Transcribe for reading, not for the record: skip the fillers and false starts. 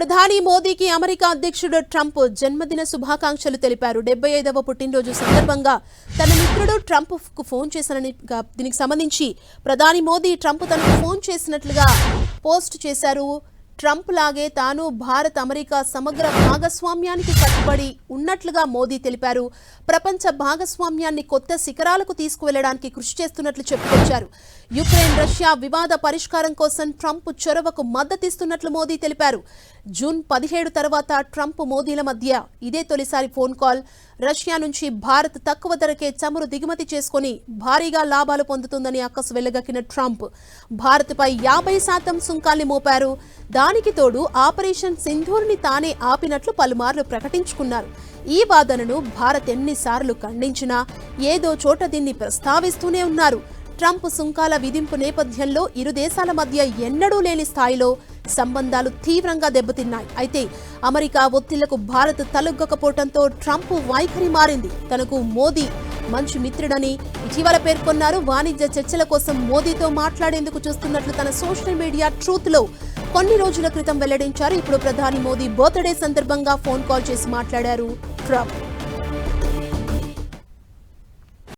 ప్రధాని మోదీకి అమెరికా అధ్యక్షుడు ట్రంప్ జన్మదిన శుభాకాంక్షలు తెలిపారు. 75వ పుట్టినరోజు సందర్భంగా తన మిత్రుడు ట్రంప్ కు ఫోన్ చేశారని దీనికి సంబంధించి ప్రధాని మోదీ ట్రంప్ తనకు ఫోన్ చేసినట్లుగా పోస్ట్ చేశారు. ట్రంప్ లాగే తాను భారత్ అమెరికా సమగ్ర భాగస్వామ్యానికి కట్టుబడి ఉన్నట్లుగా మోదీ తెలిపారు. ప్రపంచ భాగస్వామ్యాన్ని కొత్త శిఖరాలకు తీసుకువెళ్లడానికి కృషి చేస్తున్నట్లు చెప్పుకొచ్చారు. యుక్రెయిన్ రష్యా వివాద పరిష్కారం కోసం ట్రంప్ చొరవకు మద్దతిస్తున్నట్లు మోదీ తెలిపారు. జూన్ 17 తర్వాత ట్రంప్ మోదీల మధ్య ఇదే తొలిసారి ఫోన్ కాల్. రష్యా నుంచి భారత్ తక్కువ ధరకే చమురు దిగుమతి చేసుకుని భారీగా లాభాలు పొందుతుందని అక్కసు వెళ్లగక్కిన ట్రంప్ భారత్పై 50% సుంకాల్ని మోపారు. దానికి తోడు ఆపరేషన్ సింధూర్ని తానే ఆపినట్లు పలుమార్లు ప్రకటించుకున్నారు. ఈ వాదనను భారత్ ఎన్నిసార్లు ఖండించినా ఏదో చోట దీన్ని ప్రస్తావిస్తూనే ఉన్నారు. ట్రంప్ సుంకాల విధింపు నేపథ్యంలో ఇరు దేశాల మధ్య ఎన్నడూ లేని స్థాయిలో సంబంధాలు తీవ్రంగా దెబ్బతిన్నాయి. అయితే అమెరికా ఒత్తిళ్లకు భారత్ తలొగ్గకపోవడంతో ట్రంప్ వైఖరి మారింది. తనకు మోదీ మంచి మిత్రుడని ఇటీవల పేర్కొన్నారు. వాణిజ్య చర్చల కోసం మోదీతో మాట్లాడేందుకు చూస్తున్నట్లు తన సోషల్ మీడియా ట్రూత్ లో కొన్ని రోజుల క్రితం వెల్లడించారు. ఇప్పుడు ప్రధాని మోదీ బర్త్డే సందర్భంగా ఫోన్ కాల్ చేసి మాట్లాడారు ట్రంప్.